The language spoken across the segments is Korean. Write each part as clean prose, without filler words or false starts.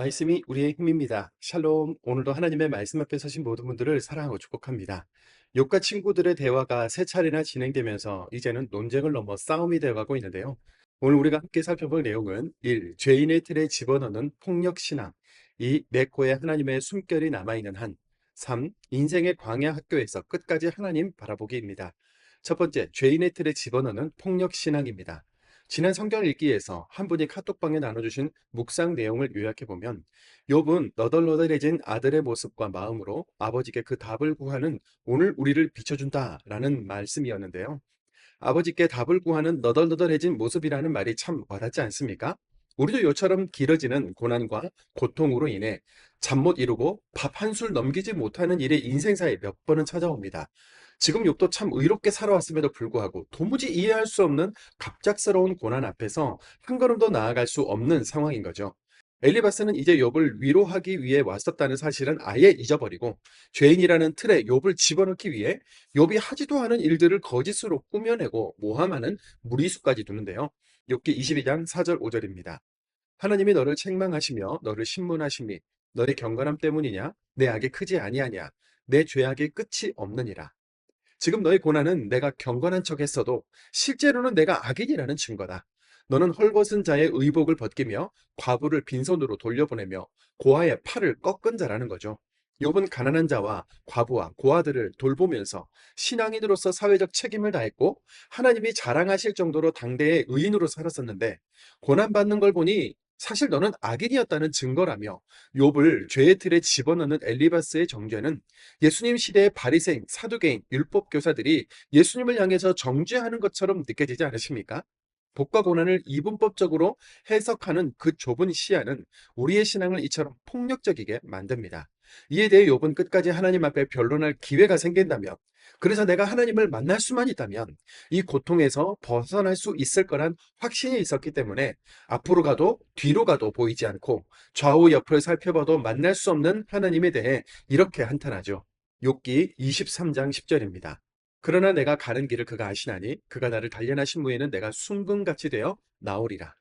말씀이 우리의 힘입니다. 샬롬. 오늘도 하나님의 말씀 앞에 서신 모든 분들을 사랑하고 축복합니다. 욥과 친구들의 대화가 세 차례나 진행되면서 이제는 논쟁을 넘어 싸움이 되어가고 있는데요. 오늘 우리가 함께 살펴볼 내용은 1. 죄인의 틀에 집어넣는 폭력신앙. 2. 내 코에 하나님의 숨결이 남아있는 한. 3. 인생의 광야 학교에서 끝까지 하나님 바라보기입니다. 첫 번째, 죄인의 틀에 집어넣는 폭력신앙입니다. 지난 성경 읽기에서 한 분이 카톡방에 나눠주신 묵상 내용을 요약해보면 욥은 너덜너덜해진 아들의 모습과 마음으로 아버지께 그 답을 구하는 오늘 우리를 비춰준다라는 말씀이었는데요. 아버지께 답을 구하는 너덜너덜해진 모습이라는 말이 참 와닿지 않습니까? 우리도 요처럼 길어지는 고난과 고통으로 인해 잠 못 이루고 밥 한 술 넘기지 못하는 일이 인생사에 몇 번은 찾아옵니다. 지금 욥도 참 의롭게 살아왔음에도 불구하고 도무지 이해할 수 없는 갑작스러운 고난 앞에서 한 걸음 더 나아갈 수 없는 상황인 거죠. 엘리바스는 이제 욥을 위로하기 위해 왔었다는 사실은 아예 잊어버리고 죄인이라는 틀에 욥을 집어넣기 위해 욥이 하지도 않은 일들을 거짓으로 꾸며내고 모함하는 무리수까지 두는데요. 욥기 22장 4절 5절입니다. 하나님이 너를 책망하시며 너를 신문하심이 너의 경건함 때문이냐? 내 악이 크지 아니하냐? 내 죄악이 끝이 없느니라. 지금 너의 고난은 내가 경건한 척 했어도 실제로는 내가 악인이라는 증거다. 너는 헐벗은 자의 의복을 벗기며 과부를 빈손으로 돌려보내며 고아의 팔을 꺾은 자라는 거죠. 욥은 가난한 자와 과부와 고아들을 돌보면서 신앙인으로서 사회적 책임을 다했고 하나님이 자랑하실 정도로 당대의 의인으로 살았었는데 고난받는 걸 보니 사실 너는 악인이었다는 증거라며 욥을 죄의 틀에 집어넣는 엘리바스의 정죄는 예수님 시대의 바리새인, 사두개인, 율법 교사들이 예수님을 향해서 정죄하는 것처럼 느껴지지 않으십니까? 복과 고난을 이분법적으로 해석하는 그 좁은 시야는 우리의 신앙을 이처럼 폭력적이게 만듭니다. 이에 대해 욥은 끝까지 하나님 앞에 변론할 기회가 생긴다면, 그래서 내가 하나님을 만날 수만 있다면 이 고통에서 벗어날 수 있을 거란 확신이 있었기 때문에 앞으로 가도 뒤로 가도 보이지 않고 좌우 옆을 살펴봐도 만날 수 없는 하나님에 대해 이렇게 한탄하죠. 욥기 23장 10절입니다. 그러나 내가 가는 길을 그가 아시나니 그가 나를 단련하신 후에는 내가 순금같이 되어 나오리라.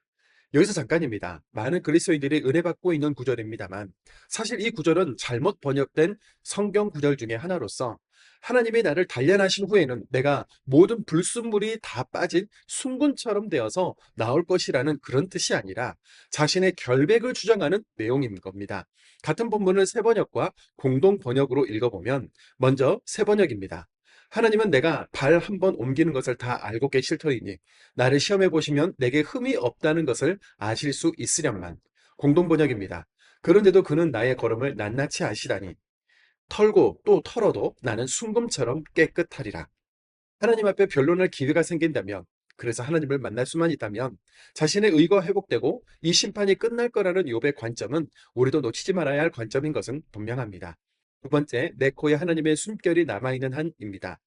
여기서 잠깐입니다. 많은 그리스도인들이 은혜 받고 있는 구절입니다만 사실 이 구절은 잘못 번역된 성경 구절 중에 하나로서 하나님이 나를 단련하신 후에는 내가 모든 불순물이 다 빠진 순금처럼 되어서 나올 것이라는 그런 뜻이 아니라 자신의 결백을 주장하는 내용인 겁니다. 같은 본문을 세 번역과 공동 번역으로 읽어보면 먼저 세 번역입니다. 하나님은 내가 발 한 번 옮기는 것을 다 알고 계실 터이니 나를 시험해 보시면 내게 흠이 없다는 것을 아실 수 있으련만. 공동 번역입니다. 그런데도 그는 나의 걸음을 낱낱이 아시다니 털고 또 털어도 나는 순금처럼 깨끗하리라. 하나님 앞에 변론할 기회가 생긴다면, 그래서 하나님을 만날 수만 있다면 자신의 의가 회복되고 이 심판이 끝날 거라는 욥의 관점은 우리도 놓치지 말아야 할 관점인 것은 분명합니다. 두 번째, 내 코에 하나님의 숨결이 남아있는 한입니다.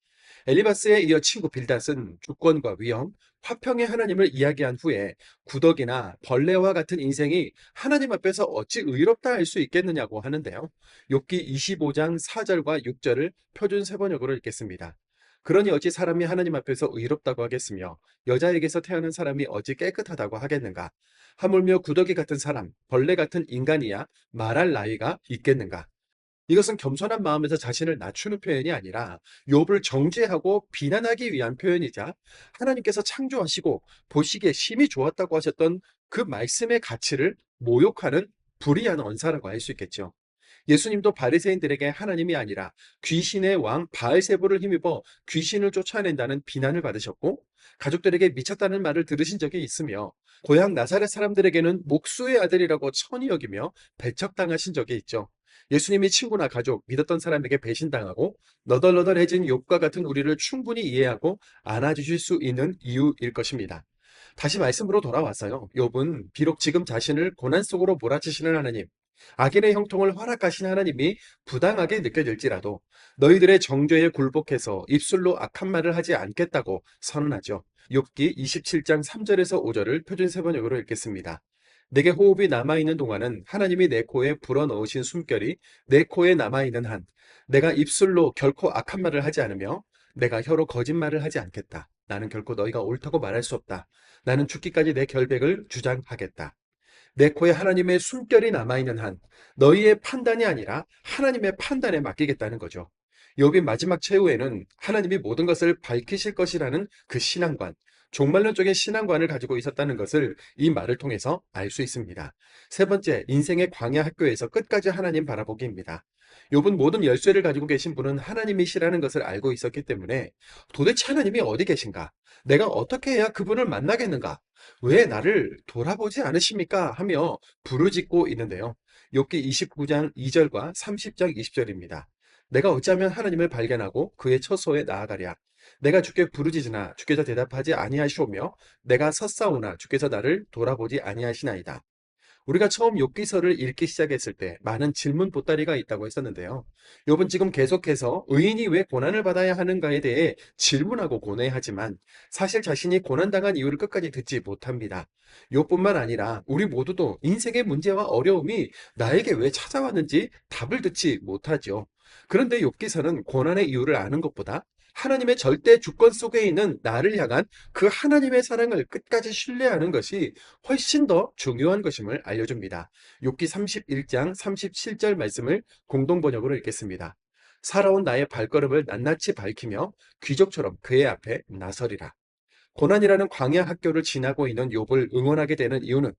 엘리바스에 이어 친구 빌닷은 주권과 위험, 화평의 하나님을 이야기한 후에 구덕이나 벌레와 같은 인생이 하나님 앞에서 어찌 의롭다 할 수 있겠느냐고 하는데요. 욥기 25장 4절과 6절을 표준 세번역으로 읽겠습니다. 그러니 어찌 사람이 하나님 앞에서 의롭다고 하겠으며 여자에게서 태어난 사람이 어찌 깨끗하다고 하겠는가? 하물며 구더기 같은 사람, 벌레 같은 인간이야 말할 나이가 있겠는가? 이것은 겸손한 마음에서 자신을 낮추는 표현이 아니라 욥을 정죄하고 비난하기 위한 표현이자 하나님께서 창조하시고 보시기에 심히 좋았다고 하셨던 그 말씀의 가치를 모욕하는 불의한 언사라고 할 수 있겠죠. 예수님도 바리새인들에게 하나님이 아니라 귀신의 왕 바알세불을 힘입어 귀신을 쫓아낸다는 비난을 받으셨고 가족들에게 미쳤다는 말을 들으신 적이 있으며 고향 나사렛 사람들에게는 목수의 아들이라고 천히 여기며 배척당하신 적이 있죠. 예수님이 친구나 가족, 믿었던 사람에게 배신당하고 너덜너덜해진 욥과 같은 우리를 충분히 이해하고 안아주실 수 있는 이유일 것입니다. 다시 말씀으로 돌아왔어요. 욥은 비록 지금 자신을 고난 속으로 몰아치시는 하나님, 악인의 형통을 허락하신 하나님이 부당하게 느껴질지라도 너희들의 정죄에 굴복해서 입술로 악한 말을 하지 않겠다고 선언하죠. 욥기 27장 3절에서 5절을 표준 세번역으로 읽겠습니다. 내게 호흡이 남아있는 동안은 하나님이 내 코에 불어넣으신 숨결이 내 코에 남아있는 한 내가 입술로 결코 악한 말을 하지 않으며 내가 혀로 거짓말을 하지 않겠다. 나는 결코 너희가 옳다고 말할 수 없다. 나는 죽기까지 내 결백을 주장하겠다. 내 코에 하나님의 숨결이 남아있는 한 너희의 판단이 아니라 하나님의 판단에 맡기겠다는 거죠. 욥이 마지막 최후에는 하나님이 모든 것을 밝히실 것이라는 그 신앙관, 종말론적인 신앙관을 가지고 있었다는 것을 이 말을 통해서 알 수 있습니다. 세 번째, 인생의 광야 학교에서 끝까지 하나님 바라보기입니다. 욥은 모든 열쇠를 가지고 계신 분은 하나님이시라는 것을 알고 있었기 때문에 도대체 하나님이 어디 계신가? 내가 어떻게 해야 그분을 만나겠는가? 왜 나를 돌아보지 않으십니까? 하며 부르짖고 있는데요. 욥기 29장 2절과 30장 20절입니다. 내가 어찌하면 하나님을 발견하고 그의 처소에 나아가랴. 내가 주께 부르짖으나 주께서 대답하지 아니하시오며 내가 섰사오나 주께서 나를 돌아보지 아니하시나이다. 우리가 처음 욥기서를 읽기 시작했을 때 많은 질문 보따리가 있다고 했었는데요. 욥은 지금 계속해서 의인이 왜 고난을 받아야 하는가에 대해 질문하고 고뇌하지만 사실 자신이 고난당한 이유를 끝까지 듣지 못합니다. 욥뿐만 아니라 우리 모두도 인생의 문제와 어려움이 나에게 왜 찾아왔는지 답을 듣지 못하죠. 그런데 욥기서는 고난의 이유를 아는 것보다 하나님의 절대 주권 속에 있는 나를 향한 그 하나님의 사랑을 끝까지 신뢰하는 것이 훨씬 더 중요한 것임을 알려줍니다. 욥기 31장 37절 말씀을 공동 번역으로 읽겠습니다. 살아온 나의 발걸음을 낱낱이 밝히며 귀족처럼 그의 앞에 나서리라. 고난이라는 광야 학교를 지나고 있는 욥을 응원하게 되는 이유는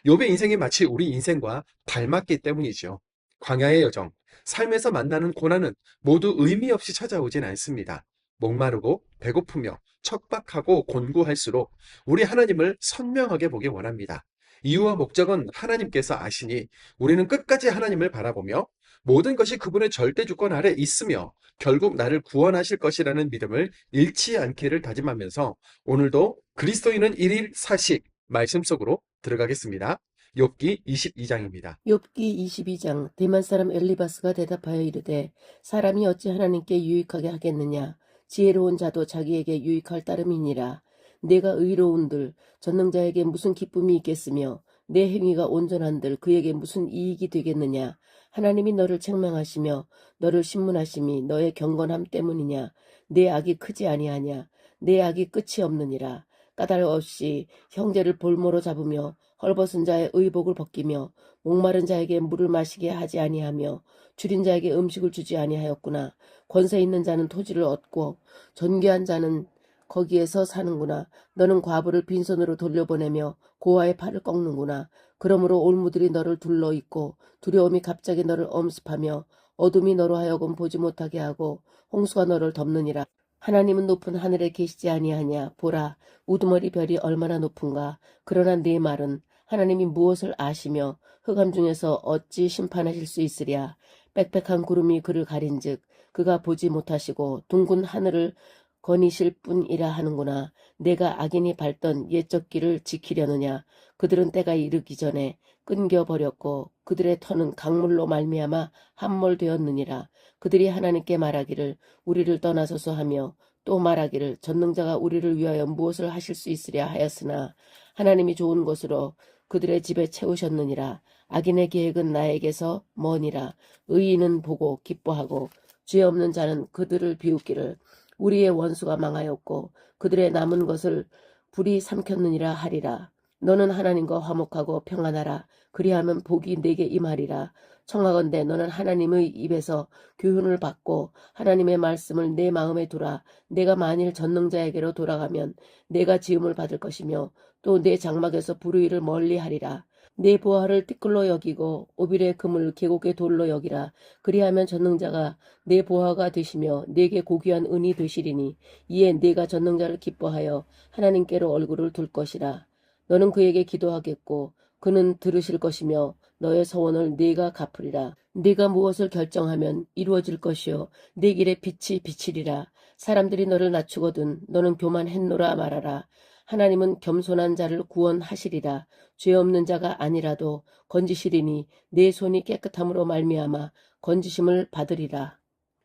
욥의 인생이 마치 우리 인생과 닮았기 때문이죠. 광야의 여정, 삶에서 만나는 고난은 모두 의미 없이 찾아오진 않습니다. 목마르고 배고프며 척박하고 곤고할수록 우리 하나님을 선명하게 보기 원합니다. 이유와 목적은 하나님께서 아시니 우리는 끝까지 하나님을 바라보며 모든 것이 그분의 절대 주권 아래 있으며 결국 나를 구원하실 것이라는 믿음을 잃지 않기를 다짐하면서 오늘도 그리스도인은 일일 사식 말씀 속으로 들어가겠습니다. 욥기 22장입니다. 욥기 22장. 대만 사람 엘리바스가 대답하여 이르되 사람이 어찌 하나님께 유익하게 하겠느냐. 지혜로운 자도 자기에게 유익할 따름이니라. 내가 의로운들 전능자에게 무슨 기쁨이 있겠으며 내 행위가 온전한들 그에게 무슨 이익이 되겠느냐. 하나님이 너를 책망하시며 너를 신문하심이 너의 경건함 때문이냐. 내 악이 크지 아니하냐. 내 악이 끝이 없느니라. 까닭 없이 형제를 볼모로 잡으며 헐벗은 자의 의복을 벗기며 목마른 자에게 물을 마시게 하지 아니하며 줄인 자에게 음식을 주지 아니하였구나. 권세 있는 자는 토지를 얻고 존귀한 자는 거기에서 사는구나. 너는 과부를 빈손으로 돌려보내며 고아의 팔을 꺾는구나. 그러므로 올무들이 너를 둘러있고 두려움이 갑자기 너를 엄습하며 어둠이 너로 하여금 보지 못하게 하고 홍수가 너를 덮느니라. 하나님은 높은 하늘에 계시지 아니하냐. 보라, 우두머리 별이 얼마나 높은가. 그러나 네 말은 하나님이 무엇을 아시며 흑암 중에서 어찌 심판하실 수 있으랴. 빽빽한 구름이 그를 가린즉 그가 보지 못하시고 둥근 하늘을 거니실 뿐이라 하는구나. 내가 악인이 밟던 옛적 길을 지키려느냐. 그들은 때가 이르기 전에 끊겨버렸고 그들의 터는 강물로 말미암아 함몰되었느니라. 그들이 하나님께 말하기를 우리를 떠나소서 하며 또 말하기를 전능자가 우리를 위하여 무엇을 하실 수 있으랴 하였으나 하나님이 좋은 것으로 그들의 집에 채우셨느니라. 악인의 계획은 나에게서 머니라. 의인은 보고 기뻐하고 죄 없는 자는 그들을 비웃기를 우리의 원수가 망하였고 그들의 남은 것을 불이 삼켰느니라 하리라. 너는 하나님과 화목하고 평안하라. 그리하면 복이 내게 임하리라. 청하건대 너는 하나님의 입에서 교훈을 받고 하나님의 말씀을 내 마음에 두라. 내가 만일 전능자에게로 돌아가면 내가 지음을 받을 것이며 또 내 장막에서 불의를 멀리하리라. 내 보화를 티끌로 여기고 오빌의 금을 계곡의 돌로 여기라. 그리하면 전능자가 내 보화가 되시며 내게 고귀한 은이 되시리니 이에 내가 전능자를 기뻐하여 하나님께로 얼굴을 둘 것이라. 너는 그에게 기도하겠고 그는 들으실 것이며 너의 서원을 네가 갚으리라. 네가 무엇을 결정하면 이루어질 것이요 네 길에 빛이 비치리라. 사람들이 너를 낮추거든 너는 교만했노라 말하라. 하나님은 겸손한 자를 구원하시리라. 죄 없는 자가 아니라도 건지시리니 내 손이 깨끗함으로 말미암아 건지심을 받으리라.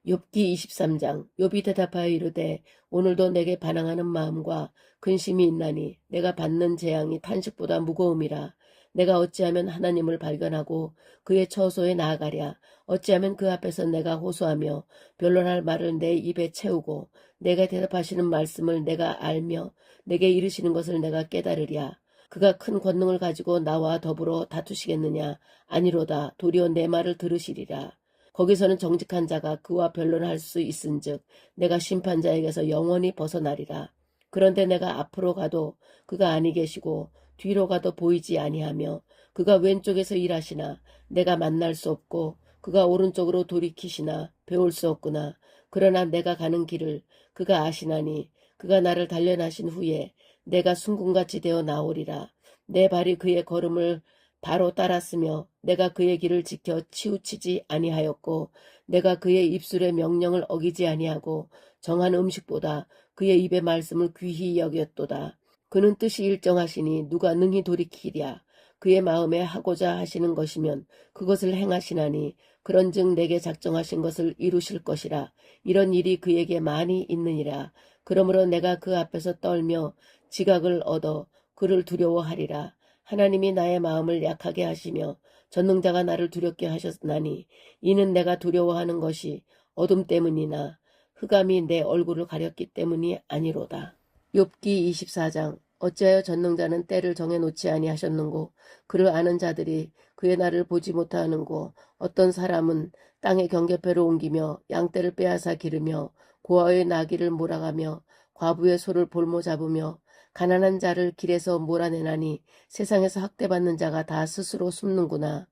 욥기 23장. 욥이 대답하여 이르되 오늘도 내게 반항하는 마음과 근심이 있나니 내가 받는 재앙이 탄식보다 무거움이라. 내가 어찌하면 하나님을 발견하고 그의 처소에 나아가랴. 어찌하면 그 앞에서 내가 호소하며 변론할 말을 내 입에 채우고 내가 대답하시는 말씀을 내가 알며 내게 이르시는 것을 내가 깨달으랴. 그가 큰 권능을 가지고 나와 더불어 다투시겠느냐? 아니로다. 도리어 내 말을 들으시리라. 거기서는 정직한 자가 그와 변론할 수 있은즉 내가 심판자에게서 영원히 벗어나리라. 그런데 내가 앞으로 가도 그가 아니 계시고 뒤로 가도 보이지 아니하며 그가 왼쪽에서 일하시나 내가 만날 수 없고 그가 오른쪽으로 돌이키시나 배울 수 없구나. 그러나 내가 가는 길을 그가 아시나니 그가 나를 단련하신 후에 내가 순금같이 되어 나오리라. 내 발이 그의 걸음을 바로 따랐으며 내가 그의 길을 지켜 치우치지 아니하였고 내가 그의 입술의 명령을 어기지 아니하고 정한 음식보다 그의 입의 말씀을 귀히 여겼도다. 그는 뜻이 일정하시니 누가 능히 돌이키랴. 그의 마음에 하고자 하시는 것이면 그것을 행하시나니 그런즉 내게 작정하신 것을 이루실 것이라. 이런 일이 그에게 많이 있느니라. 그러므로 내가 그 앞에서 떨며 지각을 얻어 그를 두려워하리라. 하나님이 나의 마음을 약하게 하시며 전능자가 나를 두렵게 하셨나니 이는 내가 두려워하는 것이 어둠 때문이나 흑암이 내 얼굴을 가렸기 때문이 아니로다. 욥기 24장. 어찌하여 전능자는 때를 정해놓지 아니하셨는고 그를 아는 자들이 그의 날을 보지 못하는고 어떤 사람은 땅의 경계패를 옮기며 양떼를 빼앗아 기르며 고아의 나귀를 몰아가며 과부의 소를 볼모 잡으며 가난한 자를 길에서 몰아내나니 세상에서 학대받는 자가 다 스스로 숨는구나.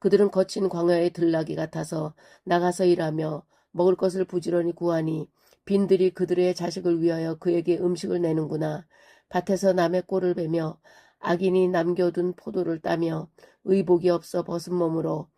그들은 거친 광야의 들나귀 같아서 나가서 일하며 먹을 것을 부지런히 구하니 빈들이 그들의 자식을 위하여 그에게 음식을 내는구나. 밭에서 남의 꼴을 베며 악인이 남겨둔 포도를 따며 의복이 없어 벗은 몸으로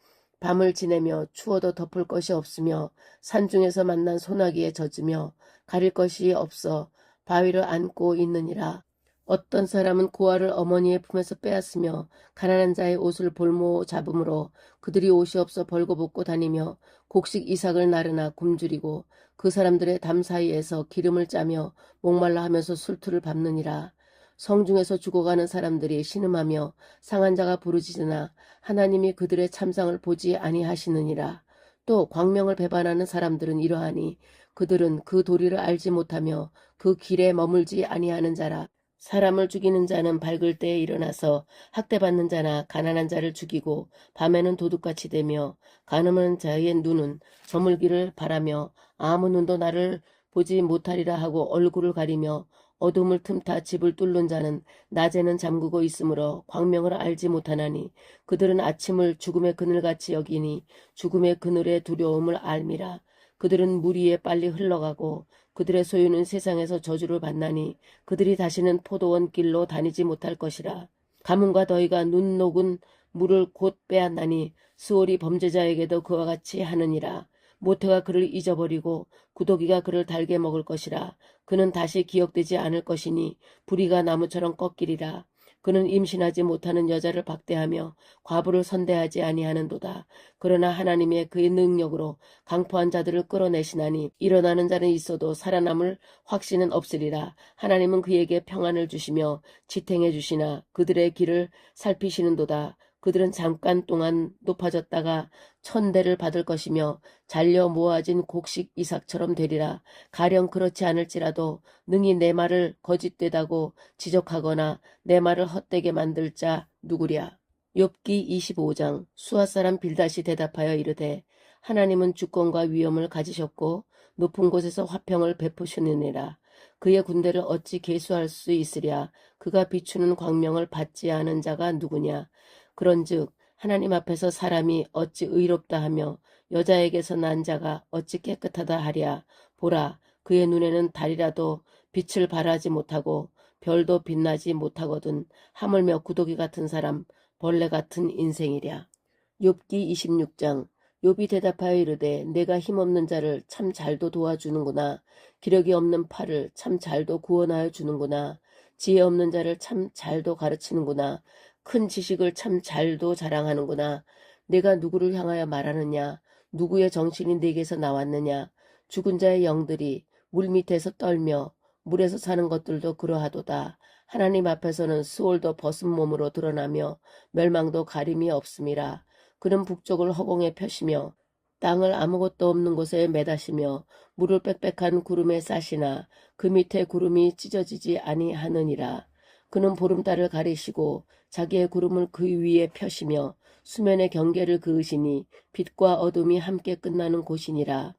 밤을 지내며 추워도 덮을 것이 없으며 산중에서 만난 소나기에 젖으며 가릴 것이 없어 바위를 안고 있느니라. 어떤 사람은 고아를 어머니의 품에서 빼앗으며 가난한 자의 옷을 볼모 잡음으로 그들이 옷이 없어 벌거벗고 다니며 곡식 이삭을 나르나 굶주리고 그 사람들의 담 사이에서 기름을 짜며 목말라 하면서 술투를 밟느니라. 성중에서 죽어가는 사람들이 신음하며 상한 자가 부르짖으나 하나님이 그들의 참상을 보지 아니하시느니라. 또 광명을 배반하는 사람들은 이러하니 그들은 그 도리를 알지 못하며 그 길에 머물지 아니하는 자라. 사람을 죽이는 자는 밝을 때에 일어나서 학대받는 자나 가난한 자를 죽이고 밤에는 도둑같이 되며 가늠하는 자의 눈은 저물기를 바라며 아무 눈도 나를 보지 못하리라 하고 얼굴을 가리며 어둠을 틈타 집을 뚫는 자는 낮에는 잠그고 있으므로 광명을 알지 못하나니 그들은 아침을 죽음의 그늘같이 여기니 죽음의 그늘의 두려움을 알미라. 그들은 물 위에 빨리 흘러가고 그들의 소유는 세상에서 저주를 받나니 그들이 다시는 포도원 길로 다니지 못할 것이라. 가뭄과 더위가 눈 녹은 물을 곧 빼앗나니 수월이 범죄자에게도 그와 같이 하느니라. 모태가 그를 잊어버리고 구더기가 그를 달게 먹을 것이라. 그는 다시 기억되지 않을 것이니 부리가 나무처럼 꺾이리라. 그는 임신하지 못하는 여자를 박대하며 과부를 선대하지 아니하는도다. 그러나 하나님의 그의 능력으로 강포한 자들을 끌어내시나니 일어나는 자는 있어도 살아남을 확신은 없으리라. 하나님은 그에게 평안을 주시며 지탱해 주시나 그들의 길을 살피시는도다. 그들은 잠깐 동안 높아졌다가 천대를 받을 것이며 잘려 모아진 곡식 이삭처럼 되리라. 가령 그렇지 않을지라도 능히 내 말을 거짓되다고 지적하거나 내 말을 헛되게 만들 자 누구랴. 욥기 25장. 수아 사람 빌닷이 대답하여 이르되 하나님은 주권과 위엄을 가지셨고 높은 곳에서 화평을 베푸시느니라. 그의 군대를 어찌 계수할 수 있으랴. 그가 비추는 광명을 받지 않은 자가 누구냐. 그런즉 하나님 앞에서 사람이 어찌 의롭다 하며 여자에게서 난 자가 어찌 깨끗하다 하랴. 보라, 그의 눈에는 달이라도 빛을 발하지 못하고 별도 빛나지 못하거든. 하물며 구더기 같은 사람, 벌레 같은 인생이랴. 욥기 26장. 욥이 대답하여 이르되 내가 힘없는 자를 참 잘도 도와주는구나. 기력이 없는 팔을 참 잘도 구원하여 주는구나. 지혜 없는 자를 참 잘도 가르치는구나. 큰 지식을 참 잘도 자랑하는구나. 내가 누구를 향하여 말하느냐. 누구의 정신이 내게서 나왔느냐. 죽은 자의 영들이 물밑에서 떨며 물에서 사는 것들도 그러하도다. 하나님 앞에서는 수월도 벗은 몸으로 드러나며 멸망도 가림이 없음이라. 그는 북쪽을 허공에 펴시며 땅을 아무것도 없는 곳에 매다시며 물을 빽빽한 구름에 싸시나 그 밑에 구름이 찢어지지 아니하느니라. 그는 보름달을 가리시고 자기의 구름을 그 위에 펴시며 수면의 경계를 그으시니 빛과 어둠이 함께 끝나는 곳이니라.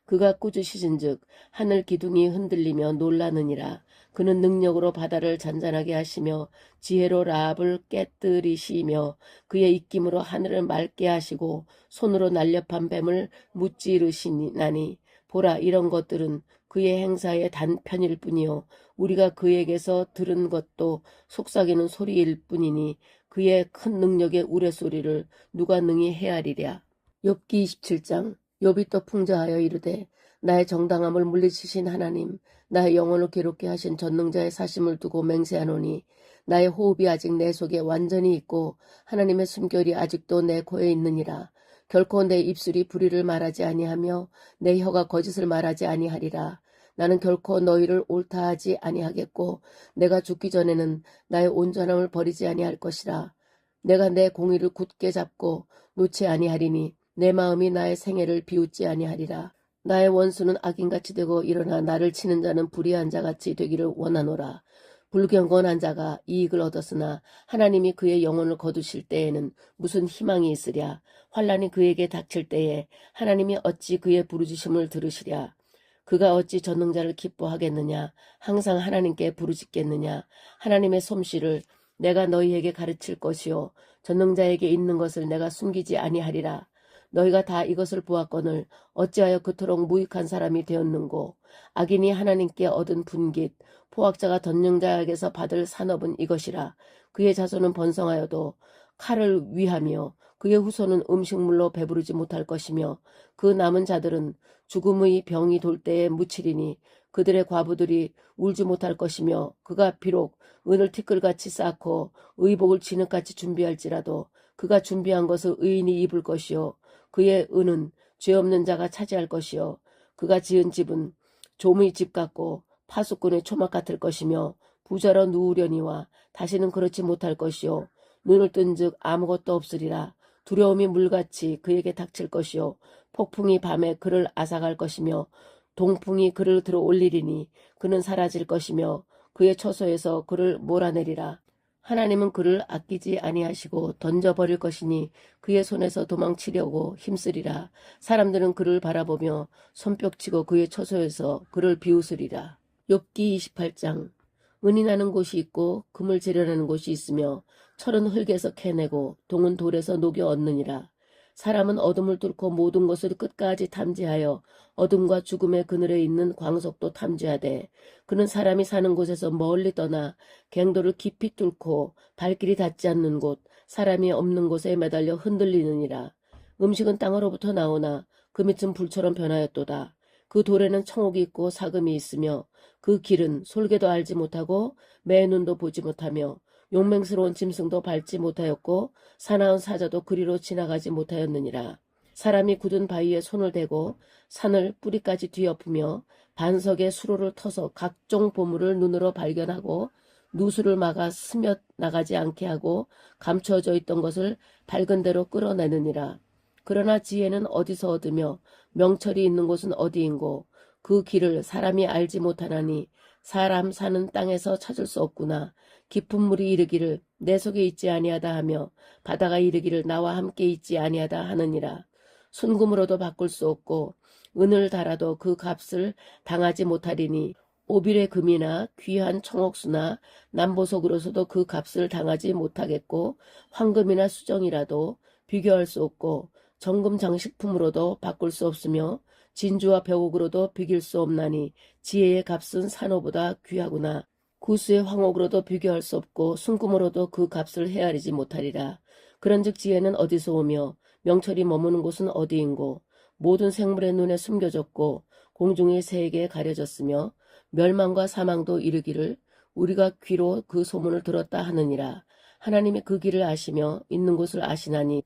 그가 꾸짖으신즉 하늘 기둥이 흔들리며 놀라느니라. 그는 능력으로 바다를 잔잔하게 하시며 지혜로 라합을 깨뜨리시며 그의 입김으로 하늘을 맑게 하시고 손으로 날렵한 뱀을 무찌르시나니 보라, 이런 것들은 그의 행사의 단편일 뿐이요 우리가 그에게서 들은 것도 속삭이는 소리일 뿐이니 그의 큰 능력의 우레소리를 누가 능히 헤아리랴. 욥기 27장. 욥이 또 풍자하여 이르되 나의 정당함을 물리치신 하나님, 나의 영혼을 괴롭게 하신 전능자의 사심을 두고 맹세하노니 나의 호흡이 아직 내 속에 완전히 있고 하나님의 숨결이 아직도 내 코에 있느니라. 결코 내 입술이 불의를 말하지 아니하며 내 혀가 거짓을 말하지 아니하리라. 나는 결코 너희를 옳다하지 아니하겠고 내가 죽기 전에는 나의 온전함을 버리지 아니할 것이라. 내가 내 공의를 굳게 잡고 놓지 아니하리니 내 마음이 나의 생애를 비웃지 아니하리라. 나의 원수는 악인같이 되고 일어나 나를 치는 자는 불의한 자같이 되기를 원하노라. 불경건한 자가 이익을 얻었으나 하나님이 그의 영혼을 거두실 때에는 무슨 희망이 있으랴. 환난이 그에게 닥칠 때에 하나님이 어찌 그의 부르짖음을 들으시랴. 그가 어찌 전능자를 기뻐하겠느냐. 항상 하나님께 부르짖겠느냐. 하나님의 솜씨를 내가 너희에게 가르칠 것이요 전능자에게 있는 것을 내가 숨기지 아니하리라. 너희가 다 이것을 보았거늘 어찌하여 그토록 무익한 사람이 되었는고. 악인이 하나님께 얻은 분깃 포악자가 전능자에게서 받을 산업은 이것이라. 그의 자손은 번성하여도 칼을 위하며 그의 후손은 음식물로 배부르지 못할 것이며 그 남은 자들은 죽음의 병이 돌 때에 묻히리니 그들의 과부들이 울지 못할 것이며 그가 비록 은을 티끌같이 쌓고 의복을 진흙같이 준비할지라도 그가 준비한 것을 의인이 입을 것이요 그의 은은 죄 없는 자가 차지할 것이요 그가 지은 집은 좀의 집 같고 파수꾼의 초막 같을 것이며 부자로 누우려니와 다시는 그렇지 못할 것이요 눈을 뜬즉 아무것도 없으리라. 두려움이 물같이 그에게 닥칠 것이요 폭풍이 밤에 그를 앗아갈 것이며 동풍이 그를 들어 올리리니 그는 사라질 것이며 그의 처소에서 그를 몰아내리라. 하나님은 그를 아끼지 아니하시고 던져버릴 것이니 그의 손에서 도망치려고 힘쓰리라. 사람들은 그를 바라보며 손뼉치고 그의 처소에서 그를 비웃으리라. 욥기 28장. 은이 나는 곳이 있고 금을 재련하는 곳이 있으며 철은 흙에서 캐내고 동은 돌에서 녹여 얻느니라. 사람은 어둠을 뚫고 모든 것을 끝까지 탐지하여 어둠과 죽음의 그늘에 있는 광석도 탐지하되 그는 사람이 사는 곳에서 멀리 떠나 갱도를 깊이 뚫고 발길이 닿지 않는 곳 사람이 없는 곳에 매달려 흔들리느니라. 음식은 땅으로부터 나오나 그 밑은 불처럼 변하였도다. 그 돌에는 청옥이 있고 사금이 있으며 그 길은 솔개도 알지 못하고 매 눈도 보지 못하며 용맹스러운 짐승도 밟지 못하였고 사나운 사자도 그리로 지나가지 못하였느니라. 사람이 굳은 바위에 손을 대고 산을 뿌리까지 뒤엎으며 반석에 수로를 터서 각종 보물을 눈으로 발견하고 누수를 막아 스며 나가지 않게 하고 감춰져 있던 것을 밝은 대로 끌어내느니라. 그러나 지혜는 어디서 얻으며 명철이 있는 곳은 어디인고 그 길을 사람이 알지 못하나니 사람 사는 땅에서 찾을 수 없구나. 깊은 물이 이르기를 내 속에 있지 아니하다 하며 바다가 이르기를 나와 함께 있지 아니하다 하느니라. 순금으로도 바꿀 수 없고 은을 달아도 그 값을 당하지 못하리니 오빌의 금이나 귀한 청옥수나 남보석으로서도 그 값을 당하지 못하겠고 황금이나 수정이라도 비교할 수 없고 정금 장식품으로도 바꿀 수 없으며 진주와 벽옥으로도 비길 수 없나니 지혜의 값은 산호보다 귀하구나. 구수의 황옥으로도 비교할 수 없고 순금으로도 그 값을 헤아리지 못하리라. 그런즉 지혜는 어디서 오며 명철이 머무는 곳은 어디인고 모든 생물의 눈에 숨겨졌고 공중의 새에게 가려졌으며 멸망과 사망도 이르기를 우리가 귀로 그 소문을 들었다 하느니라. 하나님이 그 길을 아시며 있는 곳을 아시나니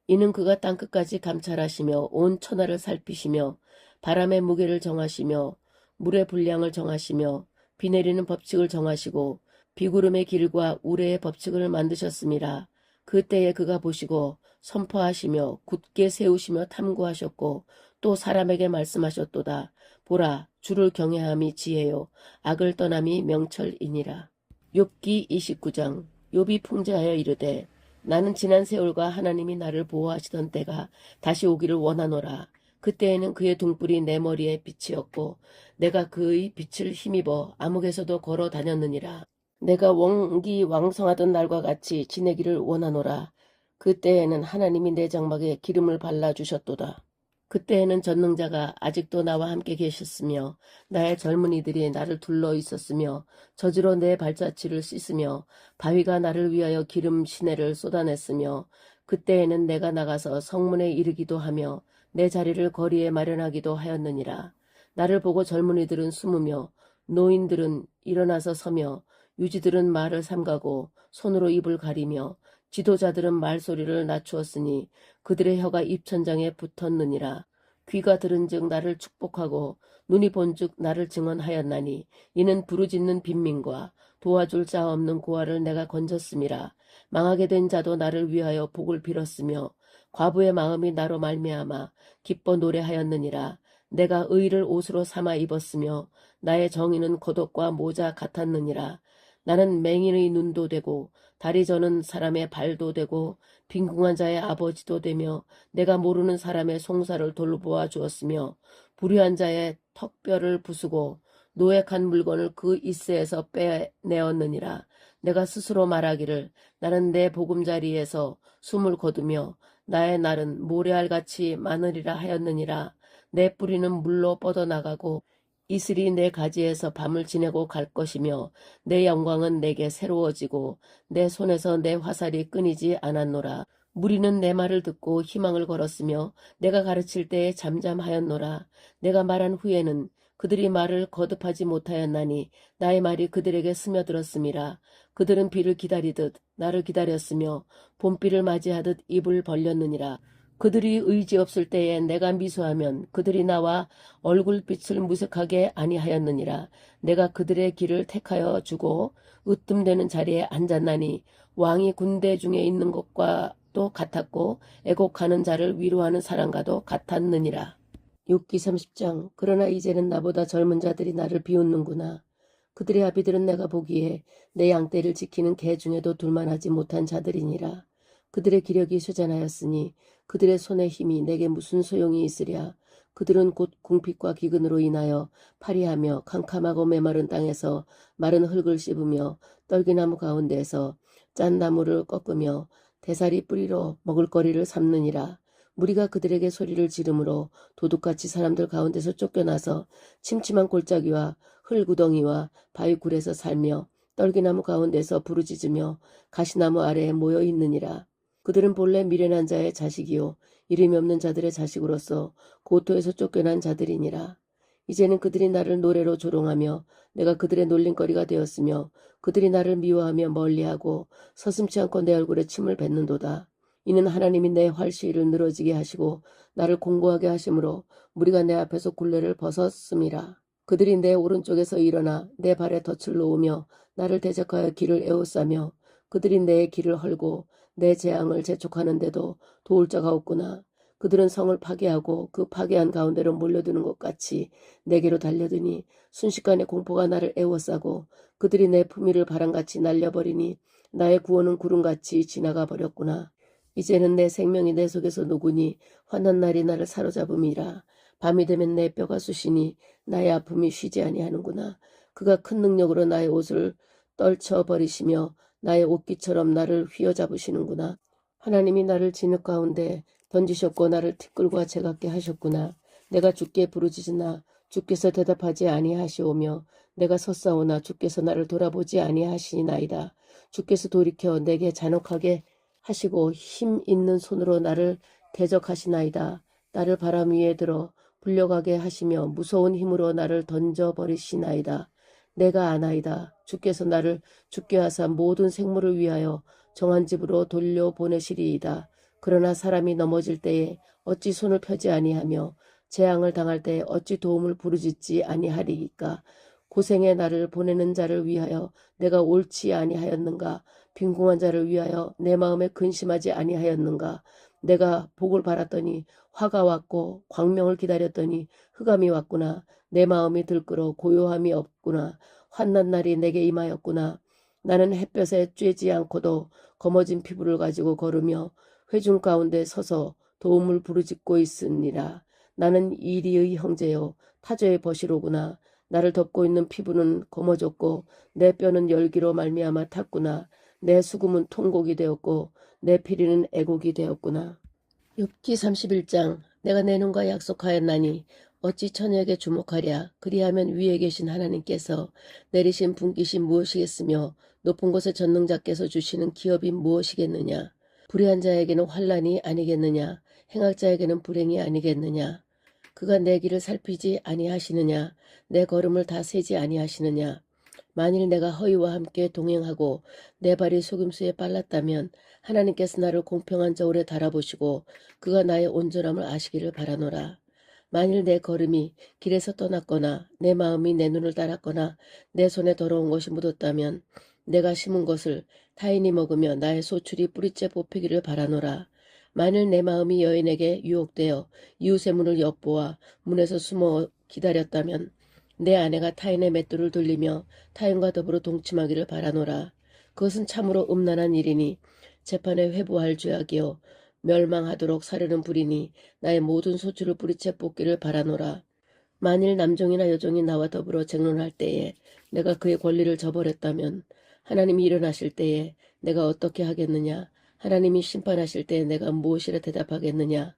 이는 그가 땅끝까지 감찰하시며 온 천하를 살피시며 바람의 무게를 정하시며 물의 분량을 정하시며 비 내리는 법칙을 정하시고 비구름의 길과 우레의 법칙을 만드셨음이라. 그때에 그가 보시고 선포하시며 굳게 세우시며 탐구하셨고 또 사람에게 말씀하셨도다. 보라, 주를 경외함이 지혜요 악을 떠남이 명철이니라. 욥기 29장. 욥이 풍자하여 이르되 나는 지난 세월과 하나님이 나를 보호하시던 때가 다시 오기를 원하노라. 그때에는 그의 등불이 내 머리에 빛이었고 내가 그의 빛을 힘입어 암흑에서도 걸어 다녔느니라. 내가 원기 왕성하던 날과 같이 지내기를 원하노라. 그때에는 하나님이 내 장막에 기름을 발라주셨도다. 그때에는 전능자가 아직도 나와 함께 계셨으며 나의 젊은이들이 나를 둘러 있었으며 저주로 내 발자취를 씻으며 바위가 나를 위하여 기름 시내를 쏟아냈으며 그때에는 내가 나가서 성문에 이르기도 하며 내 자리를 거리에 마련하기도 하였느니라. 나를 보고 젊은이들은 숨으며 노인들은 일어나서 서며 유지들은 말을 삼가고 손으로 입을 가리며 지도자들은 말소리를 낮추었으니 그들의 혀가 입천장에 붙었느니라. 귀가 들은즉 나를 축복하고 눈이 본즉 나를 증언하였나니 이는 부르짖는 빈민과 도와줄 자 없는 고아를 내가 건졌음이라. 망하게 된 자도 나를 위하여 복을 빌었으며 과부의 마음이 나로 말미암아 기뻐 노래하였느니라. 내가 의를 옷으로 삼아 입었으며 나의 정의는 겉옷과 모자 같았느니라. 나는 맹인의 눈도 되고 다리 저는 사람의 발도 되고 빈궁한 자의 아버지도 되며 내가 모르는 사람의 송사를 돌보아 주었으며 불의한 자의 턱뼈를 부수고 노획한 물건을 그 이스에서 빼내었느니라. 내가 스스로 말하기를 나는 내 보금자리에서 숨을 거두며 나의 날은 모래알같이 많으리라 하였느니라. 내 뿌리는 물로 뻗어나가고 이슬이 내 가지에서 밤을 지내고 갈 것이며 내 영광은 내게 새로워지고 내 손에서 내 화살이 끊이지 않았노라. 무리는 내 말을 듣고 희망을 걸었으며 내가 가르칠 때에 잠잠하였노라. 내가 말한 후에는 그들이 말을 거듭하지 못하였나니 나의 말이 그들에게 스며들었음이라. 그들은 비를 기다리듯 나를 기다렸으며 봄비를 맞이하듯 입을 벌렸느니라. 그들이 의지 없을 때에 내가 미소하면 그들이 나와 얼굴빛을 무색하게 아니하였느니라. 내가 그들의 길을 택하여 주고 으뜸되는 자리에 앉았나니 왕이 군대 중에 있는 것과도 같았고 애곡하는 자를 위로하는 사람과도 같았느니라. 욥기 30장. 그러나 이제는 나보다 젊은 자들이 나를 비웃는구나. 그들의 아비들은 내가 보기에 내 양떼를 지키는 개 중에도 둘만하지 못한 자들이니라. 그들의 기력이 쇠잔하였으니 그들의 손의 힘이 내게 무슨 소용이 있으랴. 그들은 곧 궁핍과 기근으로 인하여 파리하며 캄캄하고 메마른 땅에서 마른 흙을 씹으며 떨기나무 가운데에서 짠 나무를 꺾으며 대사리 뿌리로 먹을거리를 삼느니라. 무리가 그들에게 소리를 지르므로 도둑같이 사람들 가운데서 쫓겨나서 침침한 골짜기와 흙구덩이와 바위굴에서 살며 떨기나무 가운데서 부르짖으며 가시나무 아래에 모여 있느니라. 그들은 본래 미련한 자의 자식이요 이름이 없는 자들의 자식으로서 고토에서 쫓겨난 자들이니라. 이제는 그들이 나를 노래로 조롱하며 내가 그들의 놀림거리가 되었으며 그들이 나를 미워하며 멀리하고 서슴지 않고 내 얼굴에 침을 뱉는도다. 이는 하나님이 내 활시위를 늘어지게 하시고 나를 공고하게 하심으로 무리가 내 앞에서 굴레를 벗었음이라. 그들이 내 오른쪽에서 일어나 내 발에 덫을 놓으며 나를 대적하여 길을 에워싸며 그들이 내 길을 헐고 내 재앙을 재촉하는데도 도울 자가 없구나. 그들은 성을 파괴하고 그 파괴한 가운데로 몰려드는 것 같이 내게로 달려드니 순식간에 공포가 나를 에워싸고 그들이 내 품위를 바람같이 날려버리니 나의 구원은 구름같이 지나가 버렸구나. 이제는 내 생명이 내 속에서 녹으니 환난 날이 나를 사로잡음이라. 밤이 되면 내 뼈가 쑤시니 나의 아픔이 쉬지 아니하는구나. 그가 큰 능력으로 나의 옷을 떨쳐버리시며 나의 옷깃처럼 나를 휘어잡으시는구나. 하나님이 나를 진흙 가운데 던지셨고 나를 티끌과 재같게 하셨구나. 내가 주께 부르짖으나 주께서 대답하지 아니하시오며 내가 섰사오나 주께서 나를 돌아보지 아니하시나이다. 주께서 돌이켜 내게 잔혹하게 하시고 힘 있는 손으로 나를 대적하시나이다. 나를 바람 위에 들어 불려가게 하시며 무서운 힘으로 나를 던져버리시나이다. 내가 아나이다. 주께서 나를 죽게 하사 모든 생물을 위하여 정한 집으로 돌려보내시리이다. 그러나 사람이 넘어질 때에 어찌 손을 펴지 아니하며 재앙을 당할 때에 어찌 도움을 부르짖지 아니하리이까. 고생의 나를 보내는 자를 위하여 내가 옳지 아니하였는가. 빈궁한 자를 위하여 내 마음에 근심하지 아니하였는가. 내가 복을 바랐더니 화가 왔고 광명을 기다렸더니 흑암이 왔구나. 내 마음이 들끓어 고요함이 없구나. 환난 날이 내게 임하였구나. 나는 햇볕에 쬐지 않고도 검어진 피부를 가지고 걸으며 회중 가운데 서서 도움을 부르짖고 있으니라. 나는 이리의 형제요 타조의 벗이로구나. 나를 덮고 있는 피부는 검어졌고 내 뼈는 열기로 말미암아 탔구나. 내 수금은 통곡이 되었고 내 피리는 애곡이 되었구나. 욥기 31장. 내가 내 눈과 약속하였나니 어찌 처녀에게 주목하랴. 그리하면 위에 계신 하나님께서 내리신 분깃이 무엇이겠으며 높은 곳의 전능자께서 주시는 기업이 무엇이겠느냐. 불의한 자에게는 환난이 아니겠느냐. 행악자에게는 불행이 아니겠느냐. 그가 내 길을 살피지 아니하시느냐. 내 걸음을 다 세지 아니하시느냐. 만일 내가 허위와 함께 동행하고 내 발이 속임수에 빨랐다면 하나님께서 나를 공평한 저울에 달아보시고 그가 나의 온전함을 아시기를 바라노라. 만일 내 걸음이 길에서 떠났거나 내 마음이 내 눈을 따랐거나 내 손에 더러운 것이 묻었다면 내가 심은 것을 타인이 먹으며 나의 소출이 뿌리째 뽑히기를 바라노라. 만일 내 마음이 여인에게 유혹되어 이웃의 문을 엿보아 문에서 숨어 기다렸다면 내 아내가 타인의 맷돌을 돌리며 타인과 더불어 동침하기를 바라노라. 그것은 참으로 음란한 일이니 재판에 회부할 죄악이요 멸망하도록 사르는 불이니 나의 모든 소출을 뿌리채 뽑기를 바라노라. 만일 남종이나 여종이 나와 더불어 쟁론할 때에 내가 그의 권리를 저버렸다면 하나님이 일어나실 때에 내가 어떻게 하겠느냐. 하나님이 심판하실 때에 내가 무엇이라 대답하겠느냐.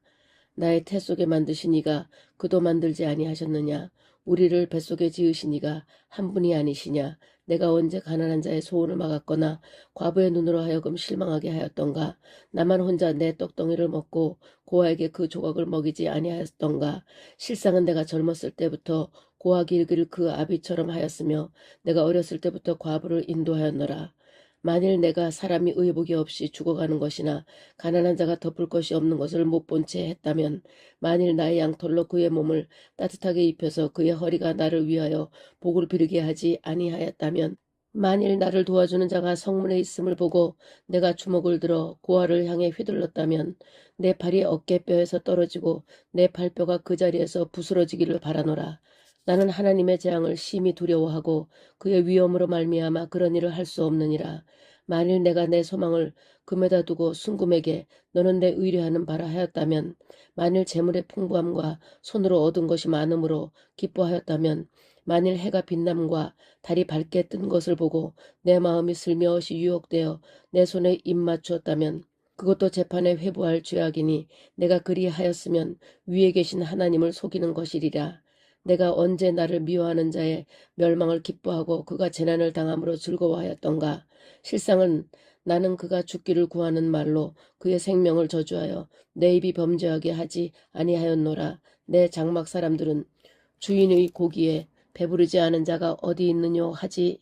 나의 태 속에 만드신 이가 그도 만들지 아니하셨느냐. 우리를 뱃속에 지으신 이가 한 분이 아니시냐. 내가 언제 가난한 자의 소원을 막았거나 과부의 눈으로 하여금 실망하게 하였던가. 나만 혼자 내 떡덩이를 먹고 고아에게 그 조각을 먹이지 아니하였던가. 실상은 내가 젊었을 때부터 고아 기르기를 그 아비처럼 하였으며 내가 어렸을 때부터 과부를 인도하였노라. 만일 내가 사람이 의복이 없이 죽어가는 것이나 가난한 자가 덮을 것이 없는 것을 못 본 채 했다면 만일 나의 양털로 그의 몸을 따뜻하게 입혀서 그의 허리가 나를 위하여 복을 비르게 하지 아니하였다면 만일 나를 도와주는 자가 성문에 있음을 보고 내가 주먹을 들어 고아를 향해 휘둘렀다면 내 팔이 어깨뼈에서 떨어지고 내 팔뼈가 그 자리에서 부스러지기를 바라노라. 나는 하나님의 재앙을 심히 두려워하고 그의 위엄으로 말미암아 그런 일을 할 수 없느니라. 만일 내가 내 소망을 금에다 두고 순금에게 너는 내 의뢰하는 바라 하였다면 만일 재물의 풍부함과 손으로 얻은 것이 많음으로 기뻐하였다면 만일 해가 빛남과 달이 밝게 뜬 것을 보고 내 마음이 슬며시 유혹되어 내 손에 입 맞추었다면 그것도 재판에 회부할 죄악이니 내가 그리하였으면 위에 계신 하나님을 속이는 것이리라. 내가 언제 나를 미워하는 자의 멸망을 기뻐하고 그가 재난을 당함으로 즐거워하였던가. 실상은 나는 그가 죽기를 구하는 말로 그의 생명을 저주하여 내 입이 범죄하게 하지 아니하였노라. 내 장막 사람들은 주인의 고기에 배부르지 않은 자가 어디 있느뇨 하지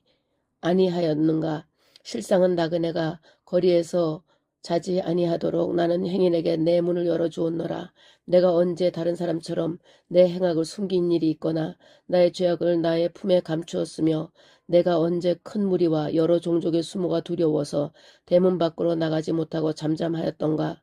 아니하였는가. 실상은 나그네가 거리에서 자지 아니하도록 나는 행인에게 내 문을 열어주었노라. 내가 언제 다른 사람처럼 내 행악을 숨긴 일이 있거나 나의 죄악을 나의 품에 감추었으며 내가 언제 큰 무리와 여러 종족의 수모가 두려워서 대문 밖으로 나가지 못하고 잠잠하였던가.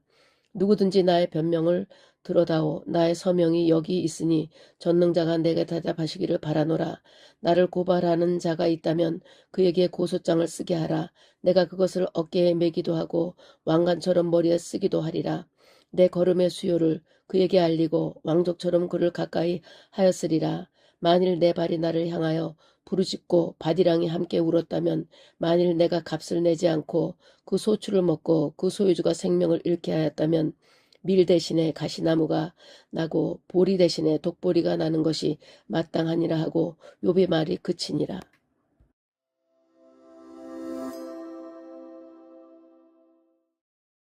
누구든지 나의 변명을 들어다오. 나의 서명이 여기 있으니 전능자가 내게 대답하시기를 바라노라. 나를 고발하는 자가 있다면 그에게 고소장을 쓰게 하라. 내가 그것을 어깨에 매기도 하고 왕관처럼 머리에 쓰기도 하리라. 내 걸음의 수요를 그에게 알리고 왕족처럼 그를 가까이 하였으리라. 만일 내 발이 나를 향하여 부르짖고 바디랑이 함께 울었다면 만일 내가 값을 내지 않고 그 소출을 먹고 그 소유주가 생명을 잃게 하였다면 밀 대신에 가시나무가 나고 보리 대신에 독보리가 나는 것이 마땅하니라 하고 욥의 말이 그치니라.